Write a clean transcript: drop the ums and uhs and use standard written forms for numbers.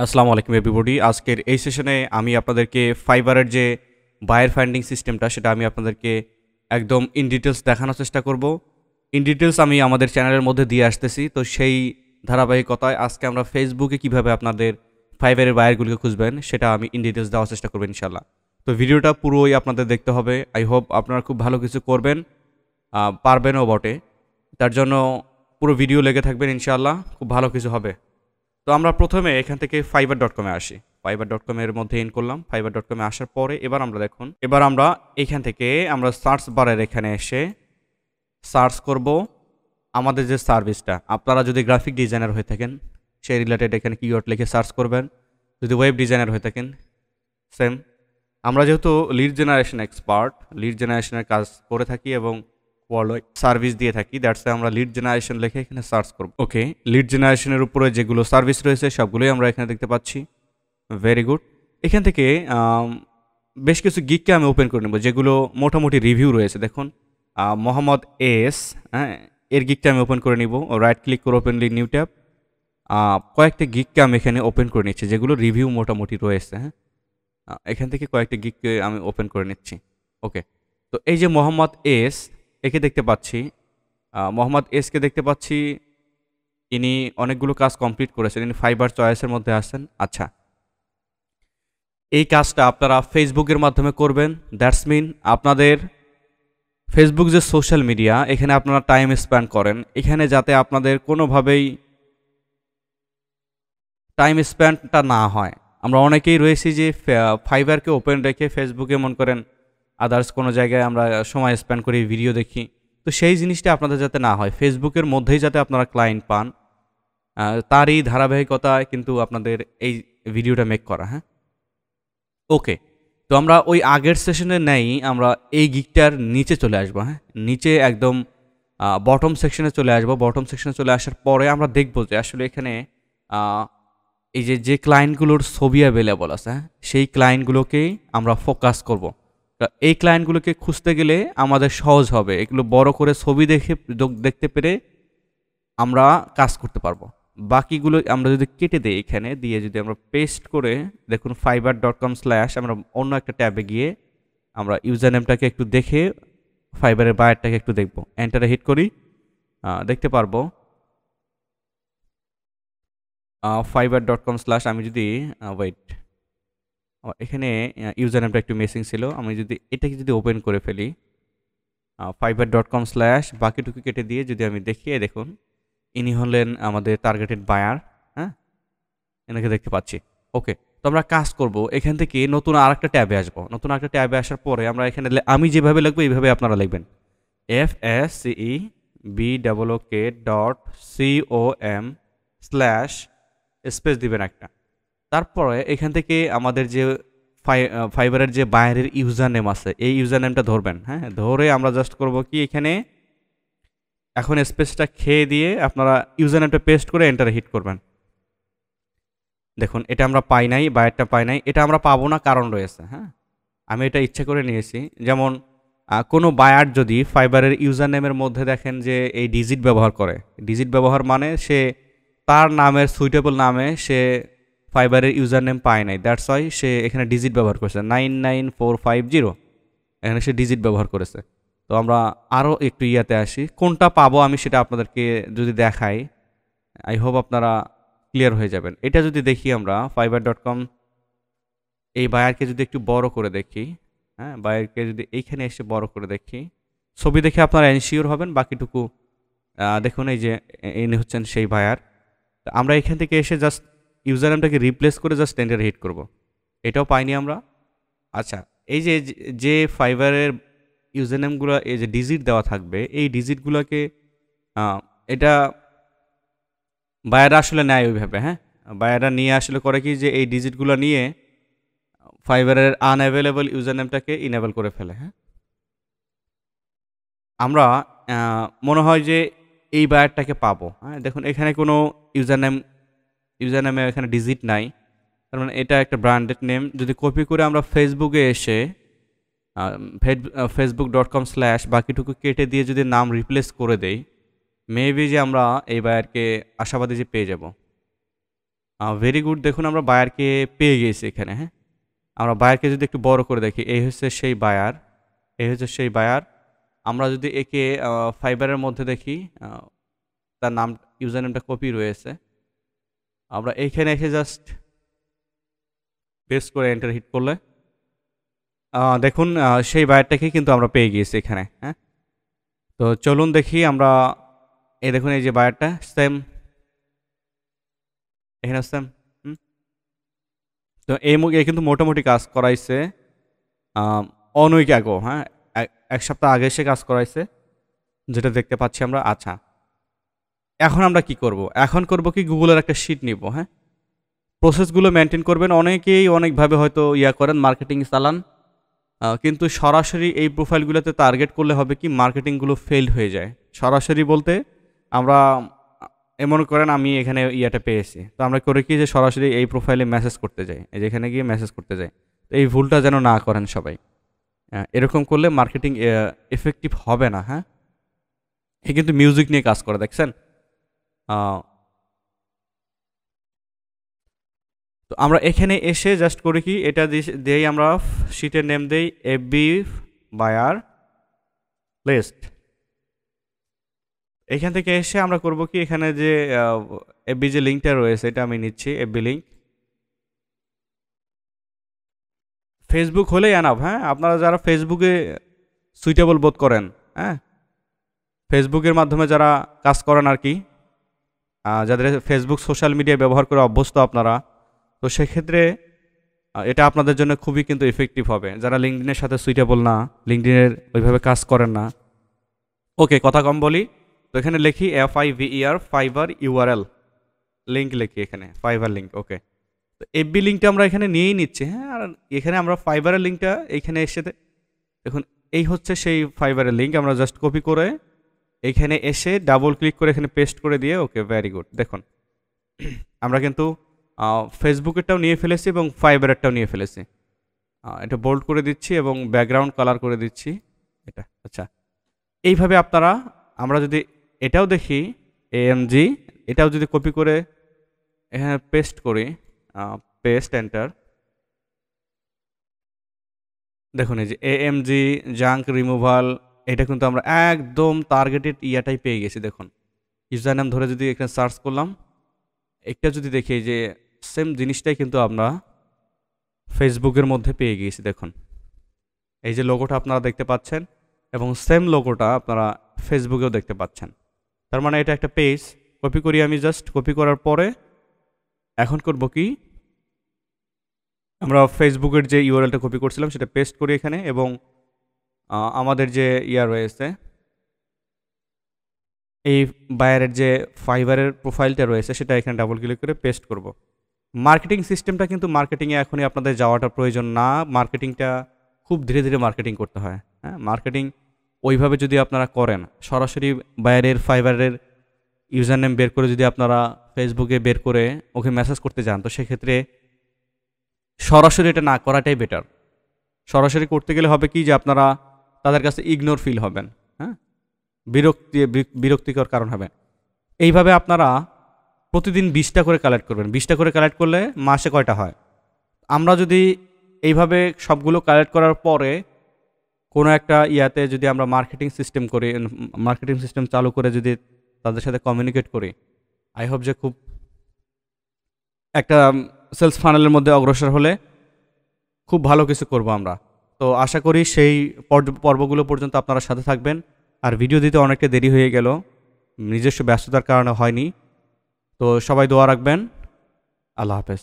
আসসালামু আলাইকুম এভরিবডি। আজকের এই সেশনে আমি আপনাদেরকে ফাইবারের যে বায়ার ফাইন্ডিং সিস্টেমটা সেটা আমি আপনাদেরকে একদম ইন ডিটেইলস দেখানোর চেষ্টা করব। ইন ডিটেইলস আমি আমাদের চ্যানেলের মধ্যে দিয়ে আসতেছি। তো সেই ধারাবাহিকতায় আজকে আমরা ফেসবুকে কিভাবে আপনাদের ফাইবারের বায়ারগুলোকে খুঁজবেন সেটা আমি ইন ডিটেইলস দেওয়ার চেষ্টা করব ইনশাআল্লাহ। তো ভিডিওটা পুরোই আপনাদের দেখতে হবে। আই হোপ আপনারা খুব ভালো কিছু করবেন, পারবেনও বটে। তার জন্য পুরো ভিডিও লেগে থাকবেন ইনশাআল্লাহ, খুব ভালো কিছু হবে। তো আমরা প্রথমে এখান থেকে fiverr.com-এ আসি। fiverr.com এর মধ্যে ইন করলাম। fiverr.com-এ আসার পরে এবার আমরা এখান থেকে আমরা সার্চ বারের এখানে এসে সার্চ করব আমাদের যে সার্ভিসটা। আপনারা যদি গ্রাফিক ডিজাইনার হয়ে থাকেন সেই রিলেটেড এখানে কিওয়ার্ড লিখে সার্চ করবেন। যদি ওয়েব ডিজাইনার হয়ে থাকেন সেম। আমরা যেহেতু লিড জেনারেশন এক্সপার্ট, লিড জেনারেশনের কাজ করে থাকি এবং ওয়ার্ল্ড সার্ভিস দিয়ে থাকি, দ্যাটস আমরা লিড জেনারেশন লিখে এখানে সার্চ করব। ওকে, লিড জেনারেশনের উপরে যেগুলো সার্ভিস রয়েছে সবগুলোই আমরা এখানে দেখতে পাচ্ছি। Very good. এখান থেকে বেশ কিছু গিগকে আমি ওপেন করে নেব যেগুলো মোটামুটি রিভিউ রয়েছে। দেখুন মোহাম্মদ এস, হ্যাঁ, এর গিগটা আমি ওপেন করে নিব। রাইট ক্লিক করে ওপেন নিউ ট্যাব। কয়েকটা গিগকে আমি এখানে ওপেন করে নিচ্ছি যেগুলো রিভিউ মোটামুটি রয়েছে। হ্যাঁ, এখান থেকে কয়েকটা গিগকে আমি ওপেন করে নিচ্ছি। ওকে, তো এই যে মোহাম্মদ এস, একে দেখতে পাচ্ছি, মোহাম্মদ এসকে দেখতে পাচ্ছি। ইনি অনেকগুলো কাজ কমপ্লিট করেছেন, ইনি ফাইবার চয়েসের মধ্যে আসেন। আচ্ছা, এই কাজটা আপনারা ফেসবুকের মাধ্যমে করবেন। দ্যাটস মিন আপনাদের ফেসবুক যে সোশ্যাল মিডিয়া, এখানে আপনারা টাইম স্পেন্ড করেন, এখানে যাতে আপনাদের কোনোভাবেই টাইম স্পেন্ডটা না হয়। আমরা অনেকেই রয়েছি যে ফাইবারকে ওপেন রেখে ফেসবুকে মন করেন আদার্স কোনো জায়গায় আমরা সময় স্পেন্ড করি, ভিডিও দেখি। তো সেই জিনিসটা আপনাদের যাতে না হয়, ফেসবুকের মধ্যেই যাতে আপনারা ক্লায়েন্ট পান, তারই ধারাবাহিকতায় কিন্তু আপনাদের এই ভিডিওটা মেক করা। হ্যাঁ, ওকে। তো আমরা ওই আগের সেশনে নেই, আমরা এই গিগটার নিচে চলে আসবো। হ্যাঁ, নিচে একদম বটম সেকশনে চলে আসবো। বটম সেকশনে চলে আসার পরে আমরা দেখব যে আসলে এখানে এই যে ক্লায়েন্টগুলোর ছবি অ্যাভেলেবল আছে, হ্যাঁ, সেই ক্লায়েন্টগুলোকেই আমরা ফোকাস করব। এই ক্লায়েন্টগুলোকে খুঁজতে গেলে আমাদের সহজ হবে, এগুলো বড় করে ছবি দেখতে পেরে আমরা কাজ করতে পারবো। বাকিগুলো আমরা যদি কেটে দিই, এখানে দিয়ে যদি আমরা পেস্ট করে, দেখুন fiverr.com/ আমরা অন্য একটা ট্যাবে গিয়ে আমরা ইউজার নেমটাকে একটু দেখে ফাইবারের বায়ারটাকে একটু দেখব। এন্টারে হিট করি, দেখতে পারবো fiverr.com/ আমি যদি ওয়েট, এখানে ইউজার নেমটা একটু মিসিং ছিল। আমি যদি এটাকে যদি ওপেন করে ফেলি, fiverr.com/ বাকিটুকু কেটে দিয়ে যদি আমি দেখিয়ে, দেখুন ইনি হলেন আমাদের টার্গেটেড বায়ার। হ্যাঁ, এনাকে দেখতে পাচ্ছি। ওকে, তো আমরা কাজ করব, এখান থেকে নতুন আরেকটা ট্যাবে আসবো। নতুন আরেকটা ট্যাবে আসার পরে আমরা এখানে আমি যেভাবে লিখবো এইভাবে আপনারা লিখবেন। FSCEBOOK.com/ স্পেস দিবেন একটা। তারপরে এখান থেকে আমাদের যে ফাইবারের যে বায়ারের ইউজার নেম আছে, এই ইউজার নেমটা ধরবেন। হ্যাঁ, ধরে আমরা জাস্ট করব কি, এখানে এখন স্পেসটা খেয়ে দিয়ে আপনারা ইউজার নেমটা পেস্ট করে এন্টারে হিট করবেন। দেখুন এটা আমরা পাই নাই, বায়ারটা পাই নাই। এটা আমরা পাবো না, কারণ রয়েছে। হ্যাঁ, আমি এটা ইচ্ছা করে নিয়েছি। যেমন কোনো বায়ার যদি ফাইবারের ইউজার নেমের মধ্যে দেখেন যে এই ডিজিট ব্যবহার করে, ডিজিট ব্যবহার মানে সে তার নামের সুইটেবল নামে সে ফাইবারের ইউজার নেম পায় নাই, দ্যাটস ওয়াই সে এখানে ডিজিট ব্যবহার করেছে 99450, এখানে সে ডিজিট ব্যবহার করেছে। তো আমরা আরও একটু ইয়াতে আসি, কোনটা পাবো আমি সেটা আপনাদেরকে যদি দেখাই, আই হোপ আপনারা ক্লিয়ার হয়ে যাবেন। এটা যদি দেখি আমরা fiverr.com, এই বায়ারকে যদি একটু বড় করে দেখি, হ্যাঁ, বায়ারকে যদি এইখানে এসে বড় করে দেখি, ছবি দেখে আপনারা এনশিওর হবেন। বাকিটুকু দেখুন, এই যে ইনি হচ্ছেন সেই বায়ার। আমরা এখান থেকে এসে জাস্ট ইউজার নেমটাকে রিপ্লেস করে জাস্ট এন্টার হিট করব। এটাও পাইনি আমরা। আচ্ছা, এই যে ফাইবারের ইউজার নেমগুলো, এই যে ডিজিট দেওয়া থাকবে, এই ডিজিটগুলোকে এটা বায়াররা আসলে নেয় ওইভাবে। হ্যাঁ, বায়াররা নিয়ে আসলে করে কি, যে এই ডিজিটগুলো নিয়ে ফাইবারের আনঅ্যাভেলেবল ইউজার নেমটাকে ইনেবল করে ফেলে। হ্যাঁ, আমরা মনে হয় যে এই বায়ারটাকে পাবো। হ্যাঁ, দেখুন এখানে কোনো ইউজার নেমে এখানে ডিজিট নাই, তার মানে এটা একটা ব্র্যান্ডেড নেম। যদি কপি করে আমরা ফেসবুকে এসে facebook.com/ বাকিটুকু কেটে দিয়ে যদি নাম রিপ্লেস করে দেই, মেবি যে আমরা এই বায়ারকে আশাবাদী যে পেয়ে যাব। ভেরি গুড, দেখুন আমরা বায়ারকে পেয়ে গেছি এখানে। হ্যাঁ, আমরা বায়ারকে যদি একটু বড় করে দেখি, এই হচ্ছে সেই বায়ার, এই হচ্ছে সেই বায়ার। আমরা যদি একে ফাইবারের মধ্যে দেখি, তার নাম, ইউজার নেমটা কপি রয়েছে। আমরা এইখানে এসে জাস্ট পেস্ট করে এন্টার হিট করলে দেখুন সেই বায়ারটাকে কিন্তু আমরা পেয়ে গিয়েছি এখানে। হ্যাঁ, তো চলুন দেখি আমরা। এই দেখুন এই যে বায়ারটা সেম, এখানে সেম। তো এই কিন্তু মোটামুটি কাজ করাইছে অন উইক আগো। হ্যাঁ, এক সপ্তাহ আগে সে কাজ করাইছে, যেটা দেখতে পাচ্ছি আমরা। আচ্ছা, এখন আমরা কি করব? এখন করব কি, গুগলের একটা শিট নিব। হ্যাঁ, প্রসেসগুলো মেনটেন করবেন। অনেকেই অনেকভাবে হয়তো করেন, মার্কেটিং চালান, কিন্তু সরাসরি এই প্রোফাইলগুলোতে টার্গেট করলে হবে কি, মার্কেটিংগুলো ফেইল হয়ে যায়। সরাসরি বলতে আমরা এমন করেন আমি এখানে পেয়েছি, তো আমরা করে কি যে সরাসরি এই প্রোফাইলে মেসেজ করতে যাই, এই যেখানে গিয়ে মেসেজ করতে যাই। তো এই ভুলটা যেন না করেন সবাই। এরকম করলে মার্কেটিং এফেক্টিভ হবে না। হ্যাঁ, এ কিন্তু মিউজিক নিয়ে কাজ করে, দেখছেন। তো আমরা এখানে এসে জাস্ট করি কি, এটা দিয়েই আমরা শিটের নেম দেই এফবি বায়ার লিস্ট। এখান থেকে এসে আমরা করব কি, এখানে যে এফবি যে লিঙ্কটা রয়েছে এটা আমি নিচ্ছি, এফবি লিঙ্ক। ফেসবুক হলেই এনাফ। হ্যাঁ, আপনারা যারা ফেসবুকে সুইটেবল বোধ করেন, হ্যাঁ, ফেসবুকের মাধ্যমে যারা কাজ করেন আর কি, যাদের ফেসবুক সোশ্যাল মিডিয়া ব্যবহার করে অভ্যস্ত আপনারা, তো সেক্ষেত্রে এটা আপনাদের জন্য খুবই কিন্তু ইফেক্টিভ হবে। যারা লিঙ্কডিনের সাথে সুইটেবল না, লিঙ্কডিনের ওইভাবে কাজ করেন না। ওকে, কথা কম বলি। তো এখানে লিখি FIVER ফাইবার ইউআরএল লিঙ্ক, লিখি এখানে ফাইবার লিঙ্ক। ওকে, তো এফবি লিঙ্কটা আমরা এখানে নিয়েই নিচ্ছি। হ্যাঁ, আর এখানে আমরা ফাইবারের লিঙ্কটা এইখানে এসে দেখুন, এই হচ্ছে সেই ফাইবারের লিঙ্ক। আমরা জাস্ট কপি করে এখানে এসে ডাবল ক্লিক করে এখানে পেস্ট করে দিয়ে, ওকে, ভেরি গুড। দেখুন আমরা কিন্তু ফেসবুকেরটাও নিয়ে ফেলেছি এবং ফাইবারেরটাও নিয়ে ফেলেছি। এটা বোল্ড করে দিচ্ছি এবং ব্যাকগ্রাউন্ড কালার করে দিচ্ছি এটা। আচ্ছা, এইভাবে আপনারা, আমরা যদি এটাও দেখি AMG, এটাও যদি কপি করে এখানে পেস্ট করি, পেস্ট এন্টার, দেখুন এই যে AMG জাঙ্ক রিমুভাল, এটা কিন্তু আমরা একদম টার্গেটেড ইয়াটাই পেয়ে গেছি। দেখুন ইউজার নাম ধরে যদি এখানে সার্চ করলাম, একটা যদি দেখি যে সেম জিনিসটাই কিন্তু আমরা ফেসবুকের মধ্যে পেয়ে গিয়েছি। দেখুন এই যে লোগোটা আপনারা দেখতে পাচ্ছেন, এবং সেম লোগোটা আপনারা ফেসবুকেও দেখতে পাচ্ছেন। তার মানে এটা একটা পেজ। কপি করি আমি, জাস্ট কপি করার পরে এখন করব কি, আমরা ফেসবুকের যে ইউআরএলটা কপি করছিলাম সেটা পেস্ট করি এখানে, এবং আমাদের যে রয়েছে, এই বায়ারের যে ফাইবারের প্রোফাইলটা রয়েছে সেটা এখানে ডাবল ক্লিক করে পেস্ট করব। মার্কেটিং সিস্টেমটা কিন্তু মার্কেটিংয়ে এখনই আপনাদের যাওয়াটা প্রয়োজন না। মার্কেটিংটা খুব ধীরে ধীরে মার্কেটিং করতে হয়। হ্যাঁ, মার্কেটিং ওইভাবে যদি আপনারা করেন, সরাসরি বায়ারের ফাইবারের ইউজার নেম বের করে যদি আপনারা ফেসবুকে বের করে ওকে মেসেজ করতে যান, তো সেক্ষেত্রে সরাসরি এটা না করাটাই বেটার। সরাসরি করতে গেলে হবে কি, যে আপনারা তাদের কাছে ইগনোর ফিল হবেন। হ্যাঁ, বিরক্তিকর কারণ হবে। এইভাবে আপনারা প্রতিদিন 20টা করে কালেক্ট করবেন। 20টা করে কালেক্ট করলে মাসে কয়টা হয়? আমরা যদি এইভাবে সবগুলো কালেক্ট করার পরে কোনো একটা যদি আমরা মার্কেটিং সিস্টেম করি, মার্কেটিং সিস্টেম চালু করে যদি তাদের সাথে কমিউনিকেট করি, আই হোপ যে খুব একটা সেলস ফানেলের মধ্যে অগ্রসর হলে খুব ভালো কিছু করব আমরা। তো আশা করি সেই পর্বগুলো পর্যন্ত আপনারা সাথে থাকবেন। আর ভিডিও দিতে অনেকটা দেরি হয়ে গেল, নিজস্ব ব্যস্ততার কারণে হয়নি। তো সবাই দোয়া রাখবেন। আল্লাহ হাফেজ।